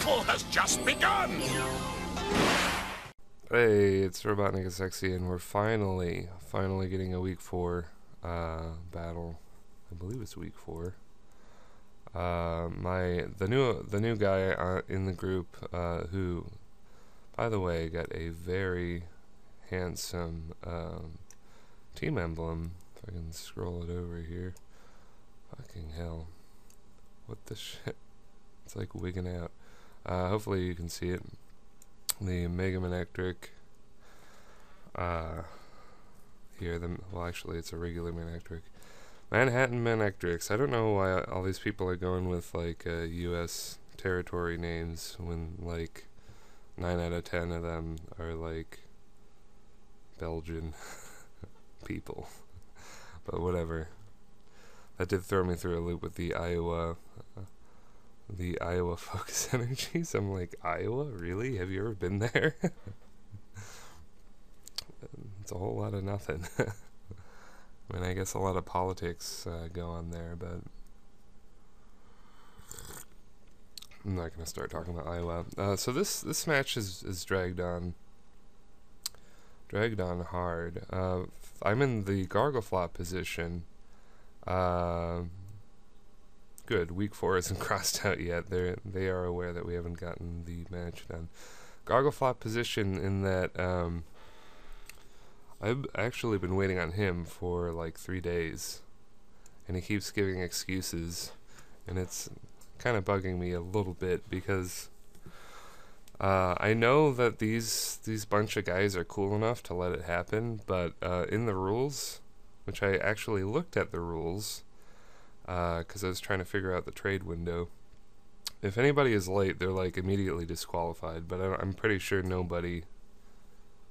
battle has just begun! Hey, it's Robotnik and Sexy, and we're finally getting a week 4 battle. I believe it's week 4. The new guy in the group, who, by the way, got a very handsome team emblem. If I can scroll it over here. Fucking hell! What the shit? It's like wigging out. Hopefully you can see it. The Mega Manectric. Well, actually, it's a regular Manectric. Manhattan Manectrics. I don't know why all these people are going with like U.S. territory names when like 9 out of 10 of them are like Belgian people. But whatever. That did throw me through a loop with the Iowa focus energies. I'm like, Iowa? Really? Have you ever been there? It's a whole lot of nothing. I mean, I guess a lot of politics go on there, but I'm not going to start talking about Iowa. So this match is dragged on hard. I'm in the gargle flop position. Good. Week 4 isn't crossed out yet. They are aware that we haven't gotten the match done. Gargle flop position in that I've actually been waiting on him for like 3 days, and he keeps giving excuses, and it's kind of bugging me a little bit because I know that these bunch of guys are cool enough to let it happen, but in the rules, which I actually looked at the rules because I was trying to figure out the trade window. If anybody is late, they're like immediately disqualified, but I'm pretty sure nobody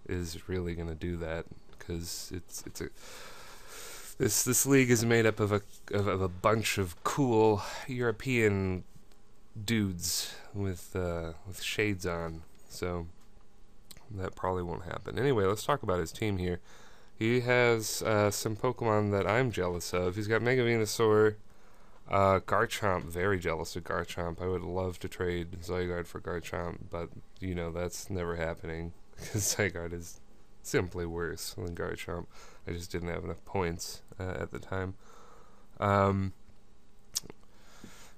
is really gonna do that because this league is made up of a bunch of cool European dudes with shades on, so that probably won't happen. Anyway, let's talk about his team here. He has some Pokemon that I'm jealous of. He's got Mega Venusaur, Garchomp. Very jealous of Garchomp. I would love to trade Zygarde for Garchomp, but you know that's never happening because Zygarde is simply worse than Garchomp. I just didn't have enough points at the time.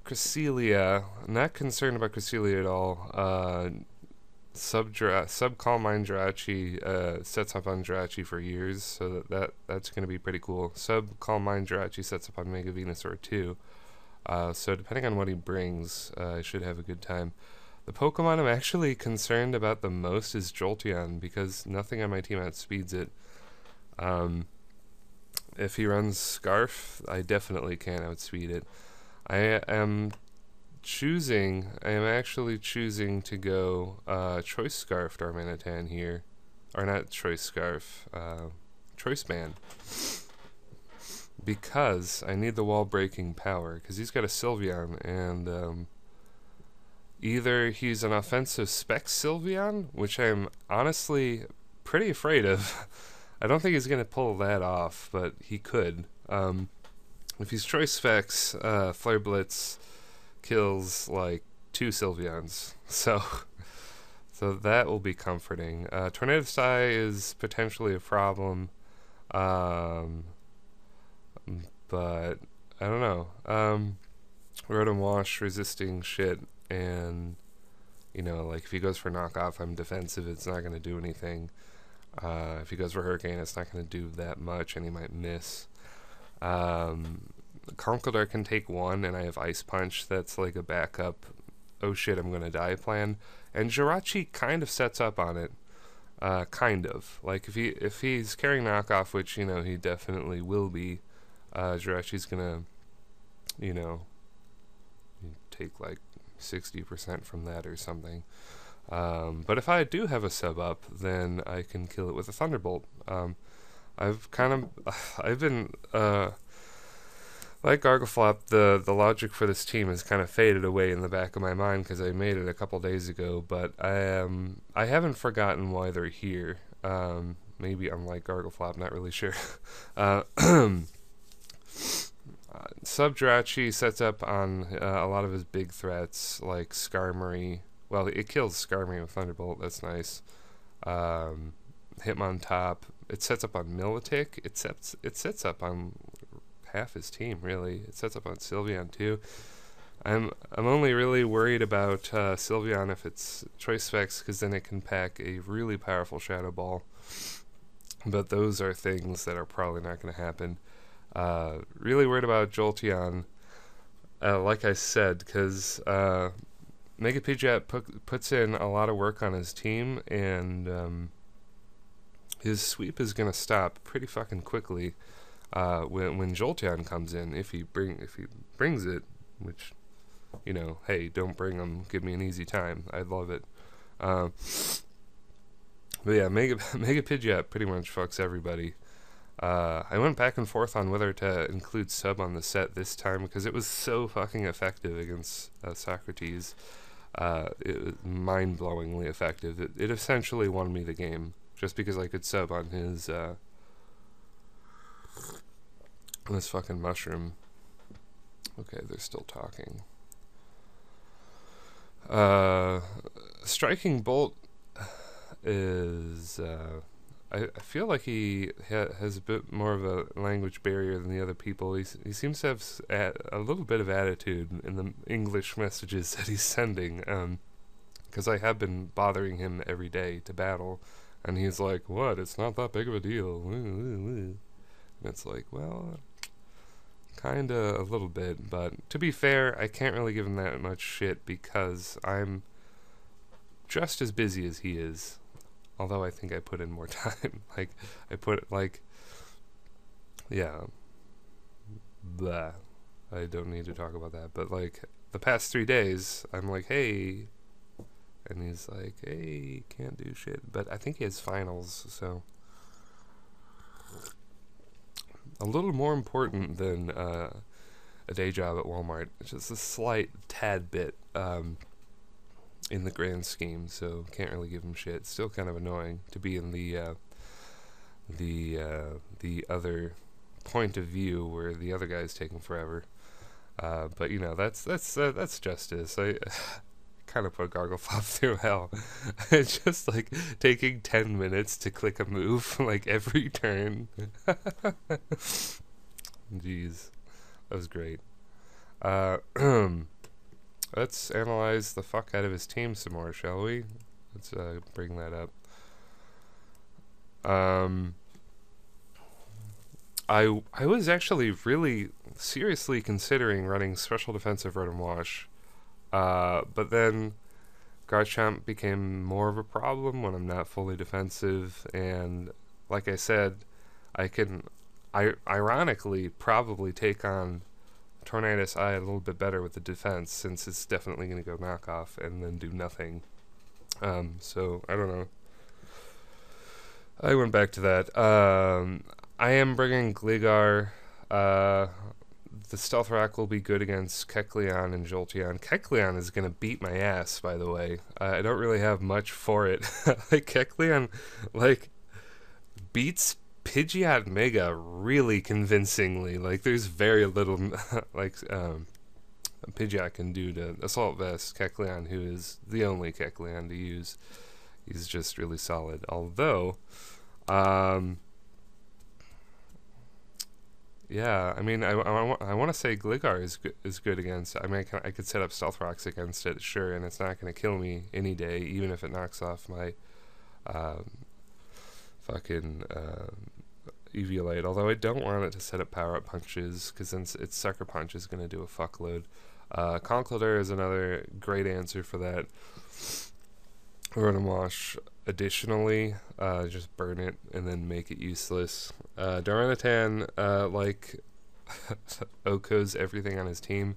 Cresselia, not concerned about Cresselia at all. Sub Calm Mind Jirachi sets up on Jirachi for years, so that's going to be pretty cool. Sub Calm Mind Jirachi sets up on Mega Venusaur too. So depending on what he brings, I should have a good time. The Pokemon I'm actually concerned about the most is Jolteon, because nothing on my team outspeeds it. If he runs Scarf, I definitely can't outspeed it. I am actually choosing to go Choice Scarf Darmanitan here. Or not Choice Scarf, Choice Band. Because I need the wall breaking power, because he's got a Sylveon, and either he's an offensive spec Sylveon, which I'm honestly pretty afraid of. I don't think he's going to pull that off, but he could. If he's Choice Specs, Flare Blitz kills like 2 Sylveons, so that will be comforting. Tornado Psy is potentially a problem, but I don't know. Rotom Wash resisting shit, and you know, like if he goes for knockoff, I'm defensive. It's not going to do anything. If he goes for Hurricane, it's not going to do that much, and he might miss. Conkeldurr can take 1, and I have Ice Punch. That's like a backup. Oh shit, I'm gonna die plan. And Jirachi kind of sets up on it. Kind of. Like if he's carrying knockoff, which you know he definitely will be, Jirachi's gonna, you know, take like 60% from that or something. But if I do have a sub up, then I can kill it with a Thunderbolt. I've been like Gargleflop, the logic for this team has kind of faded away in the back of my mind because I made it a couple days ago, but I haven't forgotten why they're here. Maybe unlike Gargleflop, not really sure. Sub Jirachi sets up on a lot of his big threats like Skarmory, well, it kills Skarmory with Thunderbolt. That's nice. Hitmon top. It sets up on Milotic. It sets up on half his team, really. It sets up on Sylveon too. I'm only really worried about Sylveon if it's Choice Specs, because then it can pack a really powerful Shadow Ball. But those are things that are probably not going to happen. Really worried about Jolteon, like I said, because Mega Pidgeot puts in a lot of work on his team, and his sweep is going to stop pretty fucking quickly when Jolteon comes in, if he brings it, which, you know, hey, don't bring him, give me an easy time. I'd love it. But yeah, Mega Pidgeot pretty much fucks everybody. I went back and forth on whether to include Sub on the set this time, because it was so fucking effective against Socrates. It was mind-blowingly effective. It essentially won me the game, just because I could Sub on his this fucking mushroom. Okay, they're still talking. Striking Bolt is I feel like he has a bit more of a language barrier than the other people. He seems to have a little bit of attitude in the English messages that he's sending, because I have been bothering him every day to battle, and he's like, what, it's not that big of a deal. And it's like, well, kinda a little bit, but to be fair, I can't really give him that much shit because I'm just as busy as he is. Although I think I put in more time. Yeah. Blah. I don't need to talk about that. But, like, the past 3 days, I'm like, hey. And he's like, hey, can't do shit. But I think he has finals, so. A little more important than a day job at Walmart. It's just a slight tad bit, in the grand scheme, so can't really give him shit. Still kind of annoying to be in the other point of view where the other guy's taking forever. But you know, that's justice. I kind of put Gargleflop through hell. It's just like taking 10 minutes to click a move like every turn. Jeez, that was great. Let's analyze the fuck out of his team some more, shall we? Let's bring that up. I was actually really seriously considering running Special Defensive Rotom Wash, but then Garchomp became more of a problem when I'm not fully defensive, and like I said, I can ironically probably take on Tornadus Eye a little bit better with the defense, since it's definitely going to go knockoff and then do nothing. So I don't know. I went back to that. I am bringing Gligar. The Stealth Rock will be good against Kecleon and Jolteon. Kecleon is going to beat my ass, by the way. I don't really have much for it. Like, Kecleon, like, beats Pidgeot Mega really convincingly. Like, there's very little like Pidgeot can do to Assault Vest Kecleon, who is the only Kecleon to use. He's just really solid. Although, yeah, I mean, I want to say Gligar is good against. I mean, I could set up Stealth Rocks against it, sure, and it's not going to kill me any day, even if it knocks off my fucking Eviolite. Although I don't want it to set up Power Up Punches, because then its Sucker Punch is going to do a fuckload. Conkeldurr is another great answer for that. Rotom Wash, additionally, just burn it and then make it useless. Darmanitan, like Oko's everything on his team.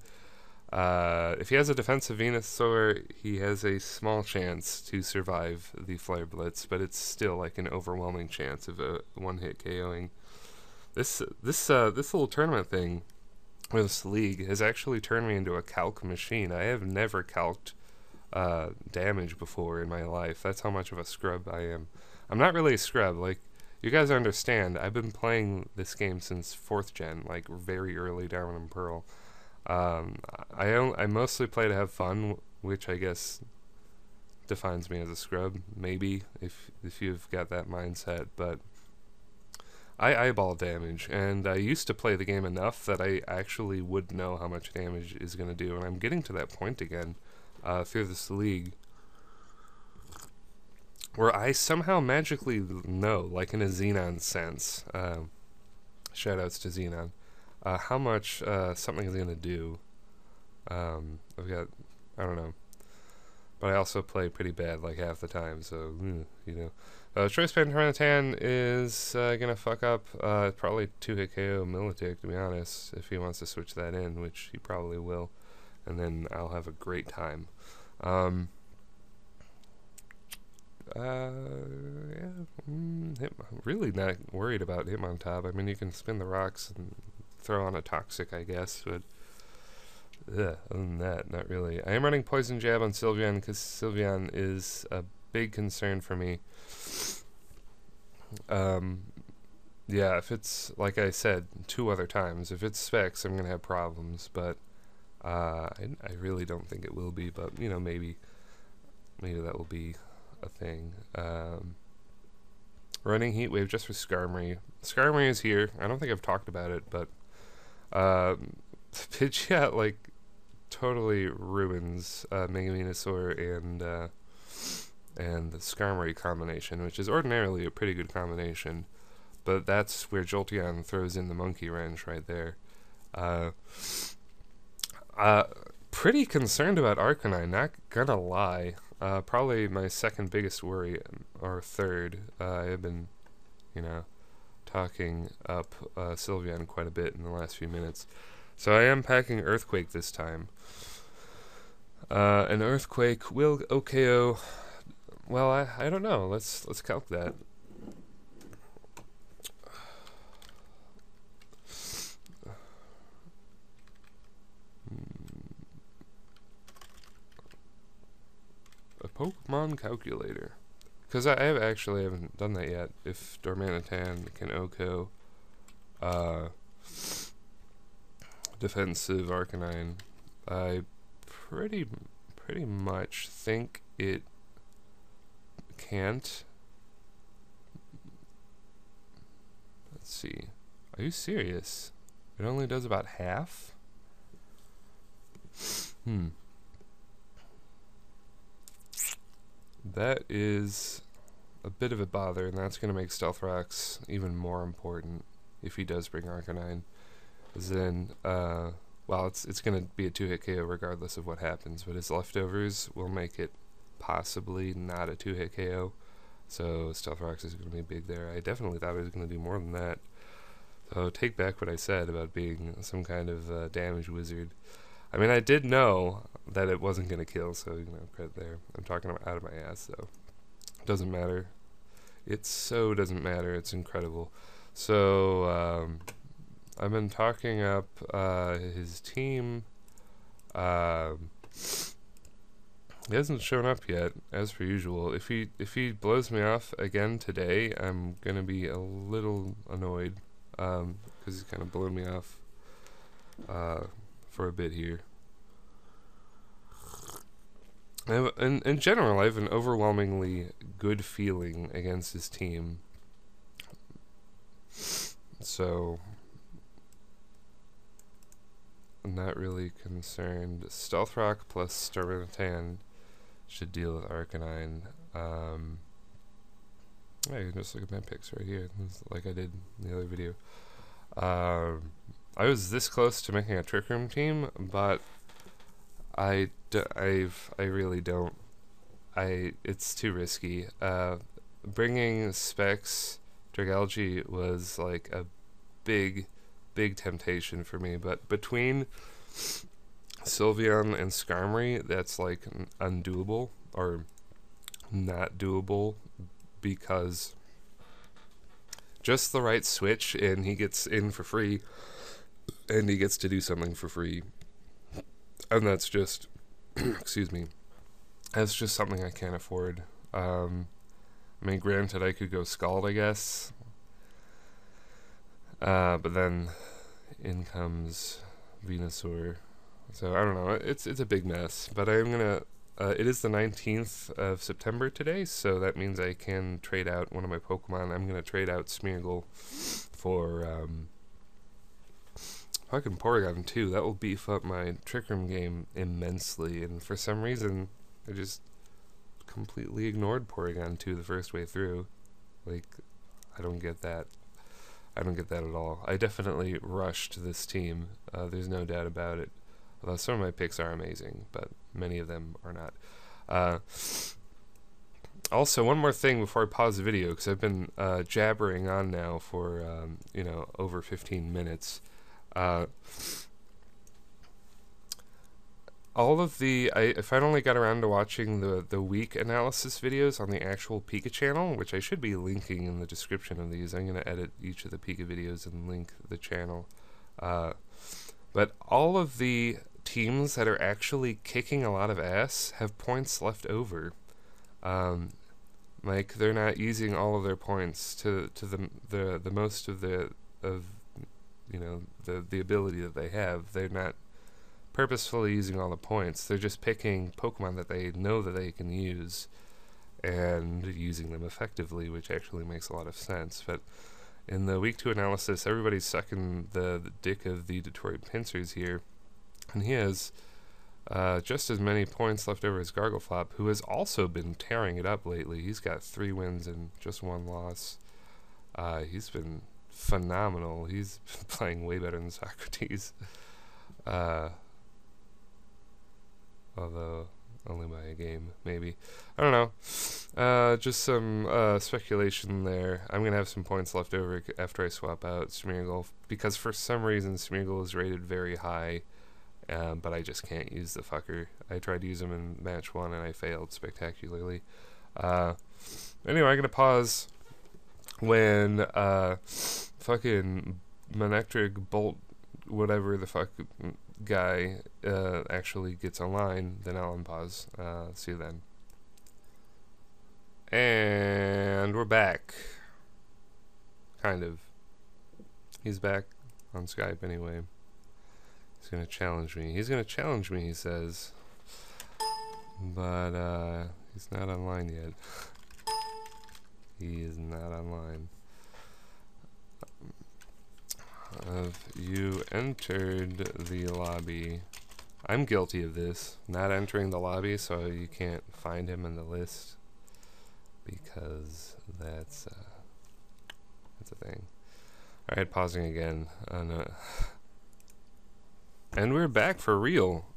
If he has a defensive Venusaur, he has a small chance to survive the Flare Blitz, but it's still like an overwhelming chance of a one-hit KOing. This little tournament thing, or this league, has actually turned me into a calc machine. I have never calced damage before in my life. That's how much of a scrub I am. I'm not really a scrub. Like, you guys understand, I've been playing this game since 4th gen, like very early Diamond and Pearl. I mostly play to have fun, which I guess defines me as a scrub, maybe, if you've got that mindset, but I eyeball damage, and I used to play the game enough that I actually would know how much damage is going to do, and I'm getting to that point again through this league, where I somehow magically know, like in a Xenon sense, shoutouts to Xenon, how much something is going to do. I've got, I don't know, but I also play pretty bad like half the time, so, you know. Choice Band Tornatan is gonna fuck up probably 2-hit KO Militic, to be honest, if he wants to switch that in, which he probably will, and then I'll have a great time. Really not worried about Hitmontop. I mean, you can spin the rocks and throw on a Toxic, I guess, but other than that, not really. I am running Poison Jab on Sylveon because Sylveon is a big concern for me. Yeah, if it's, like I said 2 other times, if it's Specs, I'm going to have problems, but I really don't think it will be, but, you know, maybe that will be a thing. Running Heat Wave just for Skarmory. Skarmory is here. I don't think I've talked about it, but Pidgeot, like, totally ruins Mega Venusaur and the Skarmory combination, which is ordinarily a pretty good combination, but that's where Jolteon throws in the Monkey Wrench right there. Pretty concerned about Arcanine, not gonna lie. Probably my second biggest worry, or third. I have been, you know, talking up Sylveon quite a bit in the last few minutes. So I am packing Earthquake this time. An Earthquake will OKO. Well, I don't know. Let's calc that. A Pokemon calculator. Because I haven't done that yet. If Dormanitan can OHKO defensive Arcanine, I pretty much think it can't. Let's see. Are you serious? It only does about half? That is a bit of a bother, and that's going to make Stealth Rocks even more important if he does bring Arcanine. Then, well, it's going to be a 2-hit KO regardless of what happens, but his leftovers will make it possibly not a 2-hit KO. So Stealth Rocks is going to be big there. I definitely thought he was going to do more than that. So take back what I said about being some kind of damage wizard. I mean, I did know that it wasn't going to kill, so, you know, credit there. I'm talking out of my ass, though. Doesn't matter. It so doesn't matter. It's incredible. So, I've been talking up his team. He hasn't shown up yet, as per usual. If he blows me off again today, I'm going to be a little annoyed, because he's kind of blown me off for a bit here. In general, I have an overwhelmingly good feeling against his team. So, I'm not really concerned. Stealth Rock plus Starminitan should deal with Arcanine. Yeah, you can just look at my picks right here, like I did in the other video. I was this close to making a Trick Room team, but I really don't. It's too risky. Bringing Specs Dragalge was like a big temptation for me, but between Sylveon and Skarmory, that's like undoable, or not doable, because just the right switch and he gets in for free, and he gets to do something for free, and that's just excuse me, that's just something I can't afford. I mean, granted, I could go Scald, I guess, but then in comes Venusaur. So I don't know. It's a big mess, but I'm gonna it is the 19th of September today, so that means I can trade out one of my Pokemon. I'm going to trade out Smeargle for fucking Porygon 2. That will beef up my Trick Room game immensely, and for some reason, I just completely ignored Porygon 2 the first way through. Like, I don't get that. I don't get that at all. I definitely rushed this team. There's no doubt about it. Although some of my picks are amazing, but many of them are not. Also, one more thing before I pause the video, because I've been jabbering on now for, over 15 minutes. All of if I'd only got around to watching the week analysis videos on the actual PICA channel, which I should be linking in the description of these. I'm going to edit each of the PICA videos and link the channel. But all of the teams that are actually kicking a lot of ass have points left over. Like, they're not using all of their points to the most of the ability that they have. They're not purposefully using all the points. They're just picking Pokemon that they know that they can use and using them effectively, which actually makes a lot of sense. But in the week 2 analysis, everybody's sucking the dick of the Detroit Pincers here, and he has just as many points left over as Gargleflop, who has also been tearing it up lately. He's got 3 wins and just 1 loss. He's been phenomenal. He's been playing way better than Socrates. Although only by a game, maybe. I don't know. Just some speculation there. I'm going to have some points left over after I swap out Smeargle, because for some reason Smeargle is rated very high, but I just can't use the fucker. I tried to use him in match 1 and I failed spectacularly. Anyway, I'm going to pause when fucking Manectric Bolt whatever the fuck guy actually gets online, then I'll unpause. See you then. And we're back. Kind of. He's back on Skype anyway. He's gonna challenge me. He says. But he's not online yet. He is not online. Have you entered the lobby? I'm guilty of this, not entering the lobby, so you can't find him in the list, because that's a thing. Alright, pausing again. And we're back for real.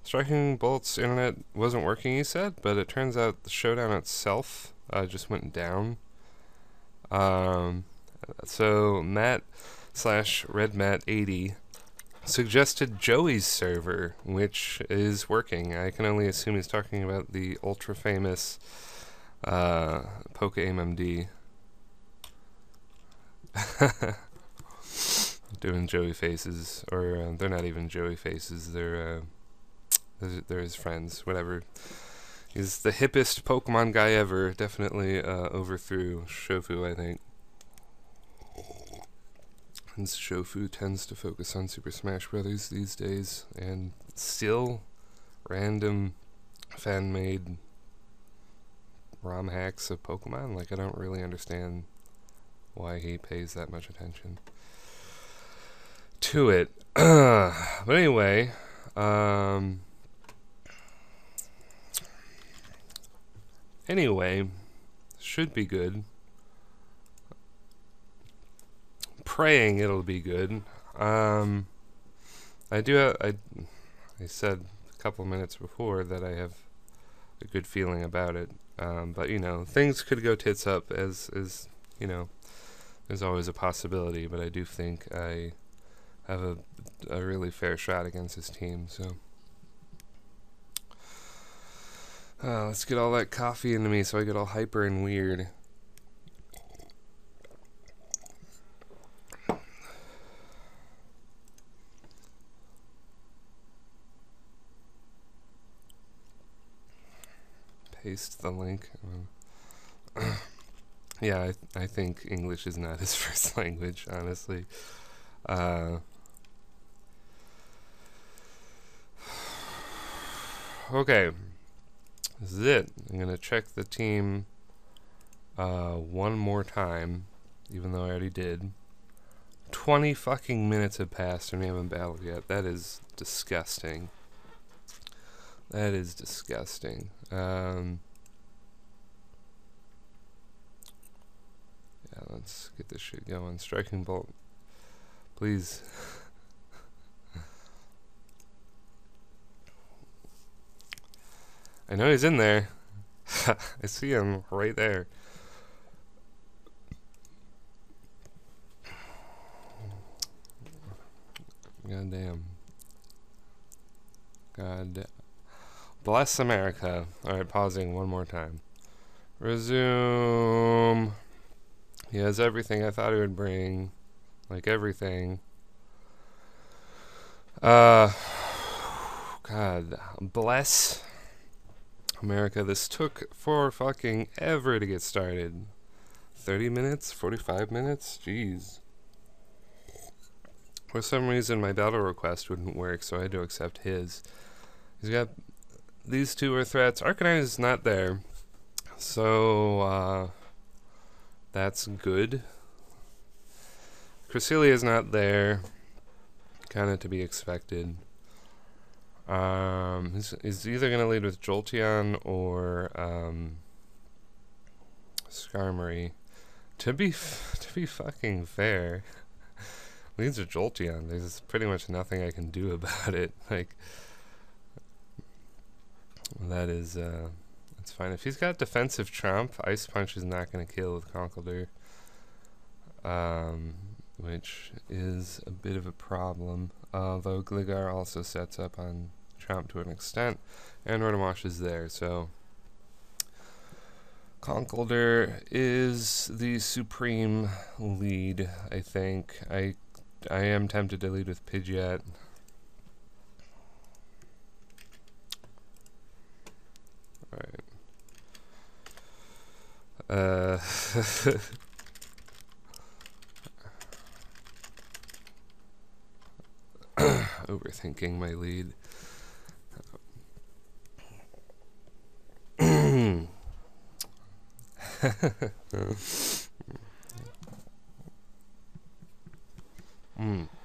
Striking Bolt's internet wasn't working, he said, but it turns out the showdown itself just went down. So Matt/RedMatt80 suggested Joey's server, which is working. I can only assume he's talking about the ultra famous PokeAimMD. Doing Joey faces, or they're not even Joey faces. They're his friends. Whatever. He's the hippest Pokemon guy ever. Definitely overthrew Shofu, I think. And Shofu tends to focus on Super Smash Brothers these days, and still random fan-made ROM hacks of Pokemon. Like, I don't really understand why he pays that much attention to it. But anyway, should be good. Praying it'll be good. I said a couple minutes before that I have a good feeling about it, but things could go tits up, as there's always a possibility, but I do think I have a really fair shot against his team. So let's get all that coffee into me so I get all hyper and weird. Paste the link. Yeah, I think English is not his first language, honestly. Okay. This is it. I'm going to check the team one more time, even though I already did. 20 fucking minutes have passed and we haven't battled yet. That is disgusting. That is disgusting. Yeah, let's get this shit going. Striking bolt. Please. I know he's in there. I see him right there. God damn. God bless America. Alright, pausing one more time. Resume. He has everything I thought he would bring. Like everything. God bless America. This took for fucking ever to get started. 30 minutes? 45 minutes? Jeez. For some reason my battle request wouldn't work, so I had to accept his. He's got these two are threats. Arcanine is not there. So that's good. Cresselia is not there. Kinda to be expected. He's either gonna lead with Jolteon or Skarmory. To be fucking fair, leads with Jolteon. There's pretty much nothing I can do about it. Like that is that's fine. If he's got defensive Trump, Ice Punch is not gonna kill with Conkeldurr. Which is a bit of a problem. Although Gligar also sets up on Trump to an extent, and Rotomosh is there, so Conkeldurr is the supreme lead, I think. I am tempted to lead with Pidgeot. Alright. Overthinking my lead.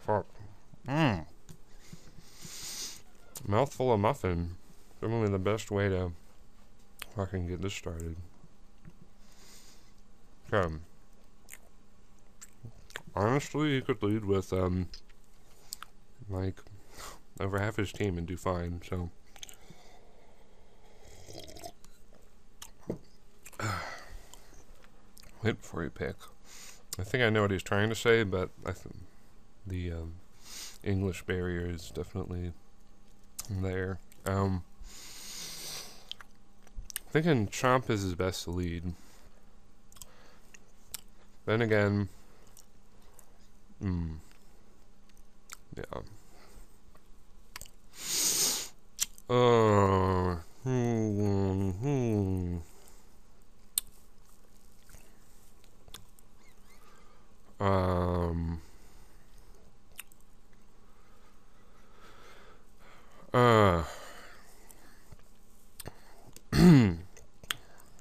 Fuck. Mouthful of muffin. Probably the best way to fucking get this started. Okay. Honestly, he could lead with like over half his team and do fine, so wait before you pick. I think I know what he's trying to say, but I think the English barrier is definitely there. Thinking Chomp is his best to lead. Then again, yeah.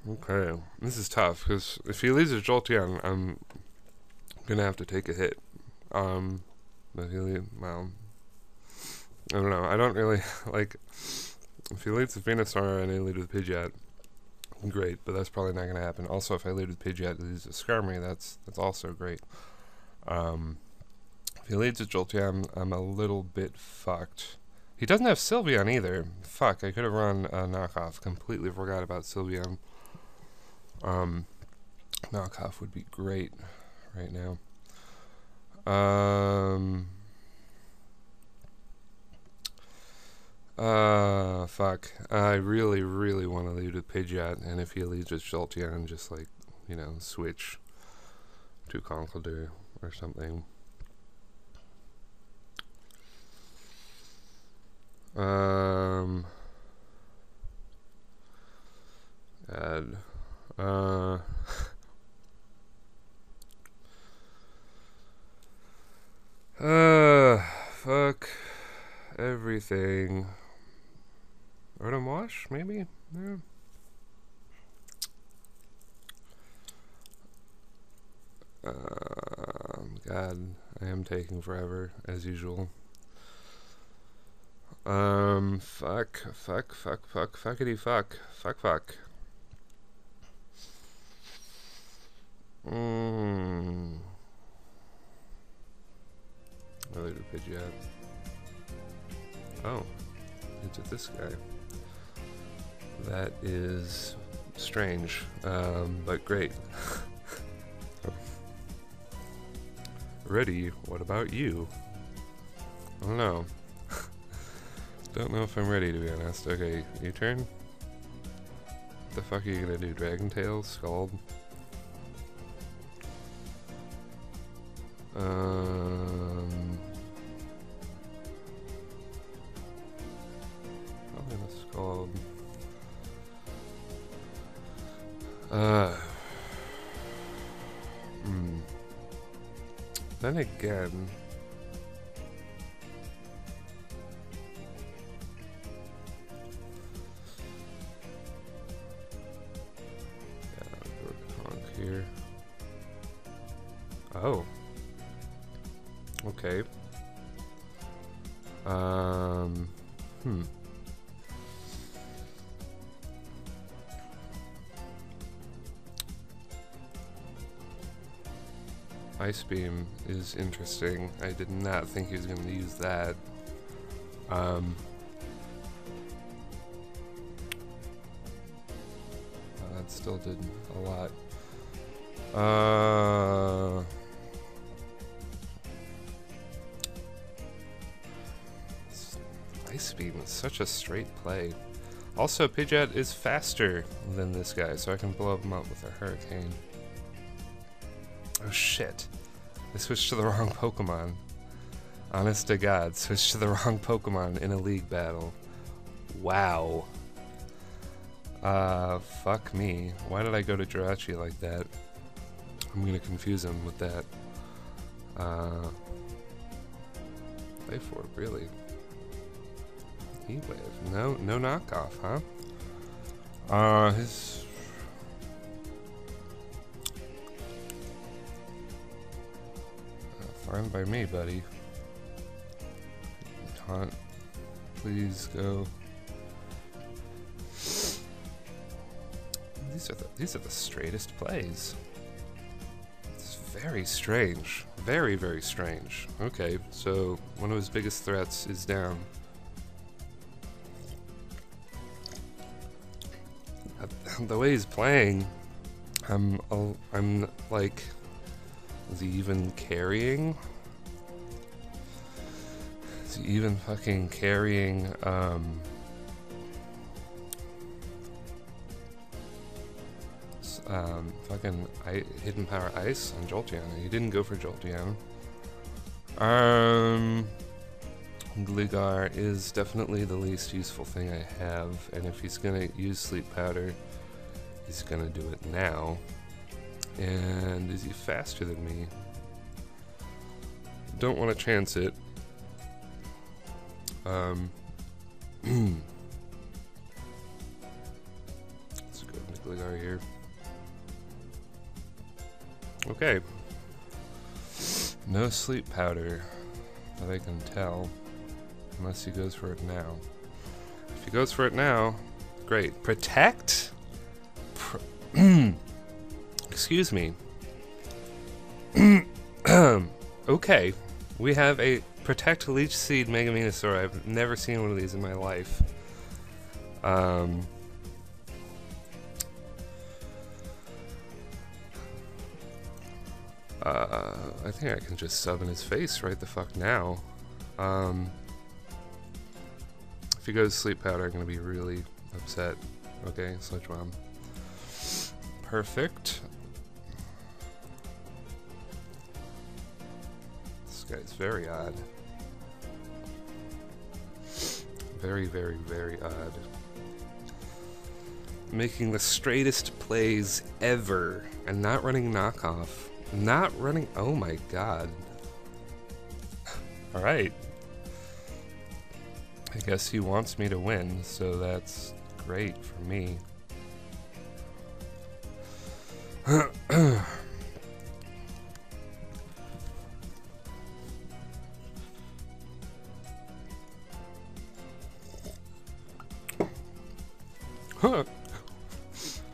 Okay, this is tough, because if he leads a Jolteon, I'm gonna have to take a hit. But well, I don't know, I don't really, like, if he leads with Venusaur and I lead with Pidgeot, great, but that's probably not gonna happen. Also, if I lead with Pidgeot and leads with Skarmory, that's also great. If he leads with Jolteon, I'm a little bit fucked. He doesn't have Sylveon either. Fuck, I could have run a knockoff. Completely forgot about Sylveon. Knockoff would be great right now. Fuck. I really, really want to lead with Pidgeot, and if he leads with Jolteon, just like, you know, switch to Conkeldurr or something. Fuck everything. Rotom Wash, maybe? Yeah. God, I am taking forever, as usual. Fuckity fuck. Fuck. Another Pidgeot. Oh, it's this guy. That is strange, but great. Ready, what about you? I don't know. Don't know if I'm ready, to be honest. Okay, your turn. What the fuck are you gonna do? Dragon Tail? Scald? I'm gonna Scald. Then again, here. Oh. Okay. Ice Beam is interesting. I did not think he was going to use that. That still did a lot. Ice Beam is such a straight play. Also, Pidgeot is faster than this guy, so I can blow him up with a Hurricane. Oh shit. I switched to the wrong Pokemon. Honest to God, switched to the wrong Pokemon in a league battle. Wow. Fuck me. Why did I go to Jirachi like that? I'm gonna confuse him with that. Life Orb, really? Heat Wave. No knockoff, huh? His... fine by me, buddy. Taunt. Please go. These are the straightest plays. It's very strange. Very, very strange. Okay, so one of his biggest threats is down. The way he's playing, I'm like, is he even carrying? Is he even fucking carrying, fucking Hidden Power Ice on Jolteon? He didn't go for Jolteon. Gligar is definitely the least useful thing I have, and if he's gonna use Sleep Powder, he's gonna do it now. And is he faster than me? Don't want to chance it. Let's go with Gligar here. Okay. No Sleep Powder that I can tell. Unless he goes for it now. If he goes for it now, great. Protect? Excuse me. Okay. We have a Protect Leech Seed Mega Venusaur. I've never seen one of these in my life. I think I can just sub in his face right the fuck now. If he goes Sleep Powder, I'm gonna be really upset. Okay, Sludge Bomb. Perfect. This guy's very odd. Very, very, very odd. Making the straightest plays ever and not running knockoff. Not running. Oh my god. Alright. I guess he wants me to win, so that's great for me.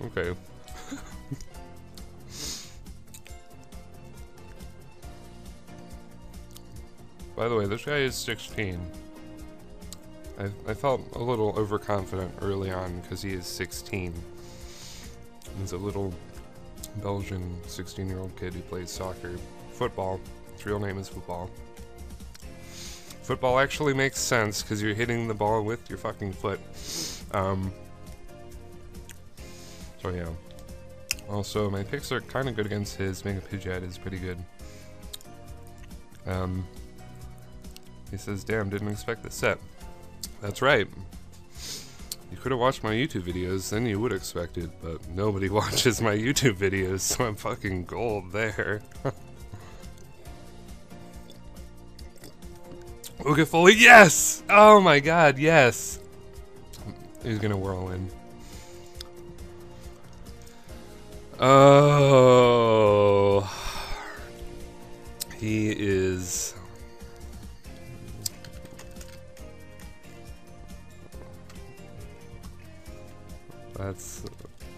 Okay. By the way, this guy is 16. I felt a little overconfident early on because he is 16. He's a little Belgian 16-year-old kid who plays soccer. Football. His real name is Football. Football actually makes sense because you're hitting the ball with your fucking foot. So yeah. Also, my picks are kind of good against his. Mega Pidgeot is pretty good. He says, damn, didn't expect the set. That's right. You could have watched my YouTube videos, then you would expect it, but nobody watches my YouTube videos, so I'm fucking gold there. Okay, fully, yes! Oh my god, yes! He's gonna whirlwind. Oh, he is.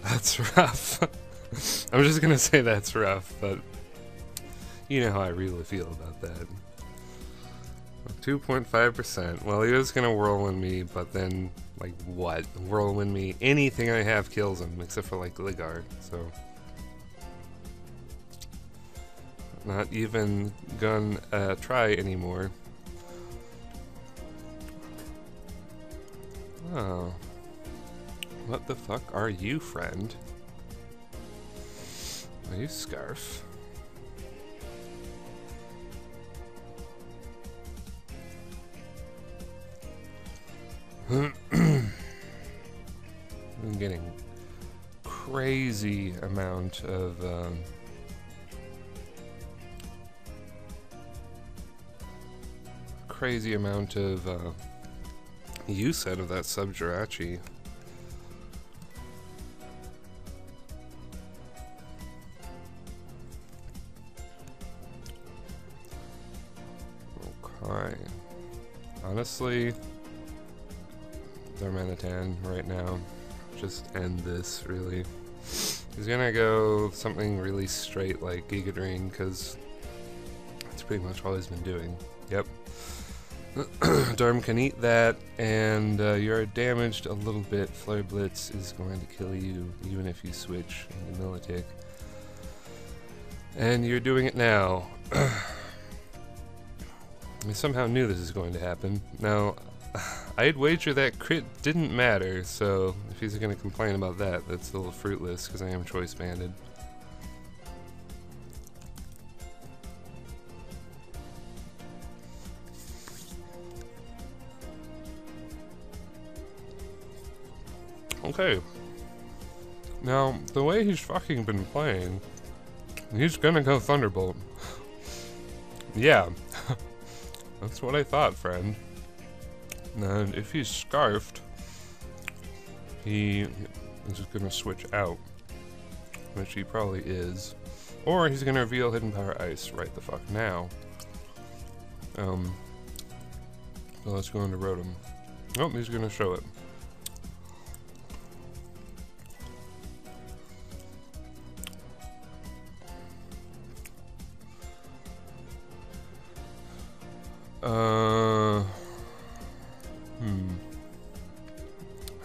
That's rough. I'm just gonna say that's rough, but you know how I really feel about that. 2.5%. Well, he was gonna whirlwind me, but then, like, what? Whirlwind me? Anything I have kills him, except for, like, Gligar, so. Not even gonna try anymore. Oh. What the fuck are you, friend? Are you Scarf? I'm getting crazy amount of use out of that Sub-Jirachi. Okay. Honestly, Darmanitan right now. Just end this, really. He's gonna go something really straight like Giga Drain, because that's pretty much all he's been doing. Yep. Darm can eat that, and you're damaged a little bit. Flare Blitz is going to kill you, even if you switch into Militic. And you're doing it now. I somehow knew this was going to happen. Now, I'd wager that crit didn't matter, so if he's going to complain about that, that's a little fruitless, because I am choice banded. Okay. Now, the way he's fucking been playing, he's gonna go Thunderbolt. Yeah. That's what I thought, friend. And if he's Scarfed, he is just gonna switch out, which he probably is. Or he's gonna reveal Hidden Power Ice right the fuck now. So let's go into Rotom. Oh, he's gonna show it.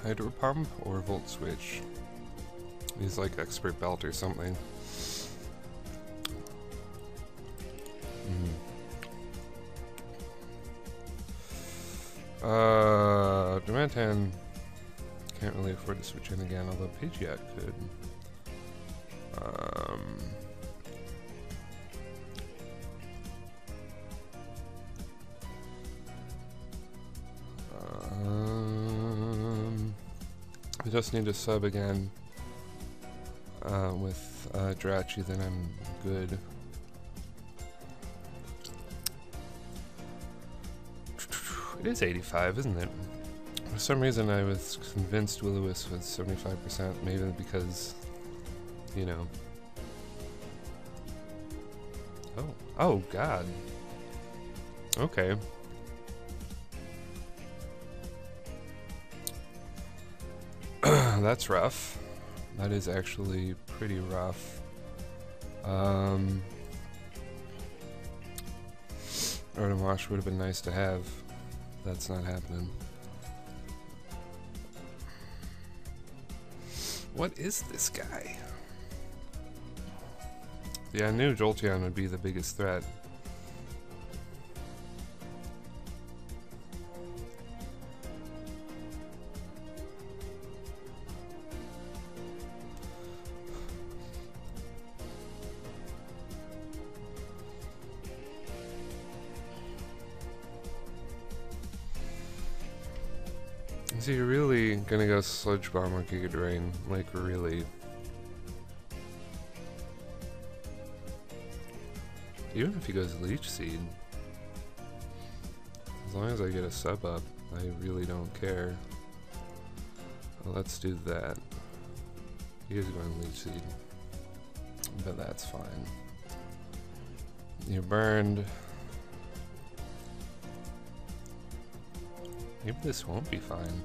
Hydro Pump or Volt Switch? He's like Expert Belt or something. Darmanitan can't really afford to switch in again, although Pidgeot could. I just need to sub again with Jirachi, then I'm good. It is 85, isn't it? For some reason, I was convinced Will-O-Wisp was 75%, maybe because, you know. Oh, God. Okay. That's rough. That is actually pretty rough. Rotom Wash would have been nice to have. That's not happening. What is this guy? Yeah, I knew Jolteon would be the biggest threat. Is he really gonna go Sludge Bomb or Giga Drain? Like, really? Even if he goes Leech Seed, as long as I get a sub up, I really don't care. Well, let's do that. He is going Leech Seed, but that's fine. You're burned. Maybe this won't be fine.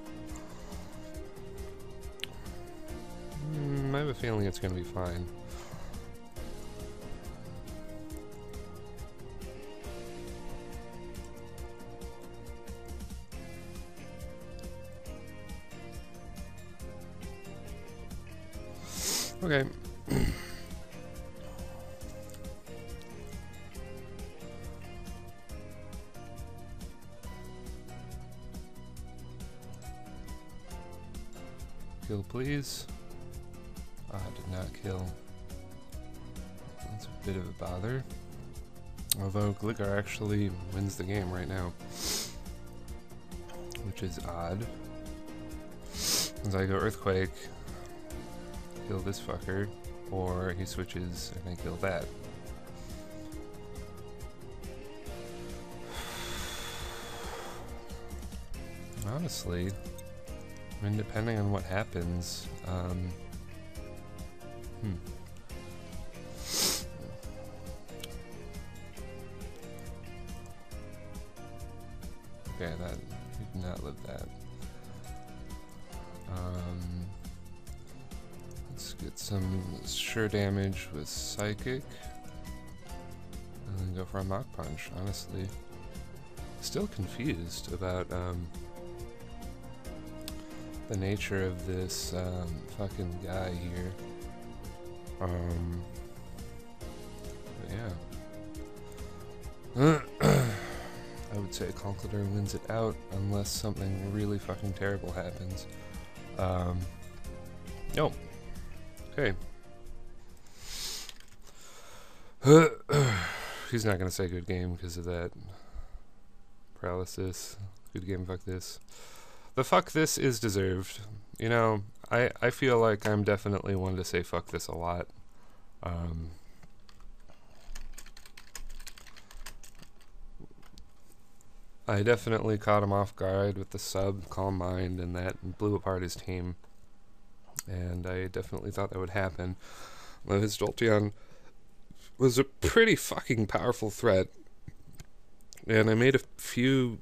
I have a feeling it's going to be fine. Okay. Kill, please. Ah, did not kill. That's a bit of a bother. Although Gligar actually wins the game right now, which is odd. As I go Earthquake, kill this fucker, or he switches and I kill that. Honestly, I mean, depending on what happens, okay, that did not live that. Let's get some sure damage with Psychic, and then go for a Mach Punch, honestly. Still confused about, the nature of this fucking guy here. But yeah. I would say Conkeldurr wins it out unless something really fucking terrible happens. No. Okay. He's not gonna say good game because of that paralysis. Good game, fuck this. The fuck this is deserved. You know, I feel like I'm definitely one to say fuck this a lot. I definitely caught him off guard with the sub, Calm Mind, and that blew apart his team. And I definitely thought that would happen. Well, his Jolteon was a pretty fucking powerful threat. And I made a few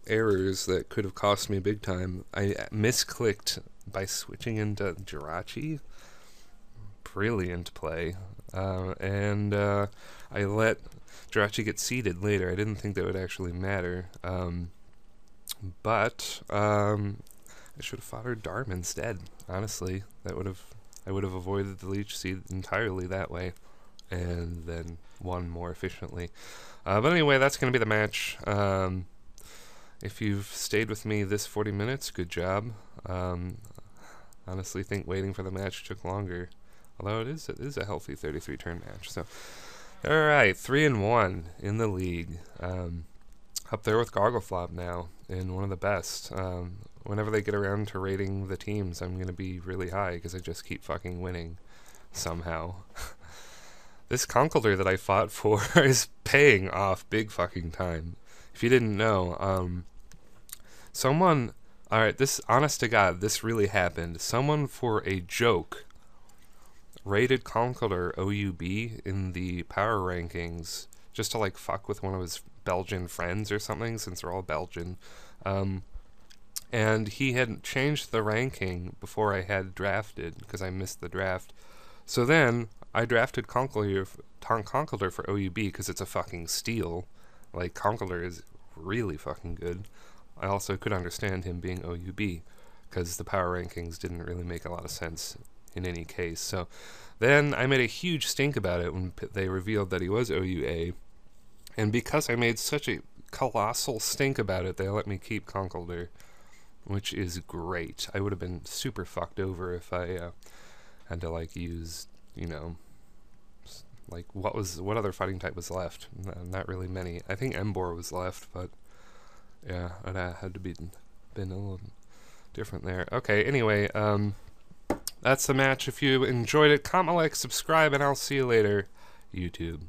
errors that could have cost me big time. I misclicked by switching into Jirachi. Brilliant play. And I let Jirachi get seeded later. I didn't think that would actually matter. But I should have fought her Darm instead. Honestly, I would have avoided the Leech Seed entirely that way, and then won more efficiently. But anyway, that's going to be the match. If you've stayed with me this 40 minutes, good job. Honestly think waiting for the match took longer. Although it is a healthy 33 turn match. So, alright, 3-1 in the league. Up there with Gargleflop now, and one of the best. Whenever they get around to rating the teams, I'm going to be really high, because I just keep fucking winning. Somehow. This Conkeldurr that I fought for is paying off big fucking time. If you didn't know, someone Alright, this, honest to God, this really happened. Someone, for a joke, rated Conkeldurr OUB in the power rankings just to, like, fuck with one of his Belgian friends or something, since they're all Belgian. And he had changed the ranking before I had drafted, because I missed the draft. So then, I drafted Conkeldurr for OUB, because it's a fucking steal. Like, Conkeldurr is really fucking good. I also could understand him being OUB, because the power rankings didn't really make a lot of sense in any case. So then I made a huge stink about it when they revealed that he was OUA, and because I made such a colossal stink about it, they let me keep Conkeldurr, which is great. I would have been super fucked over if I had to, like, use, you know, like, what other fighting type was left? Not really many. I think Embor was left, but yeah, it had to been a little different there. Okay, anyway, that's the match. If you enjoyed it, comment, like, subscribe, and I'll see you later, YouTube.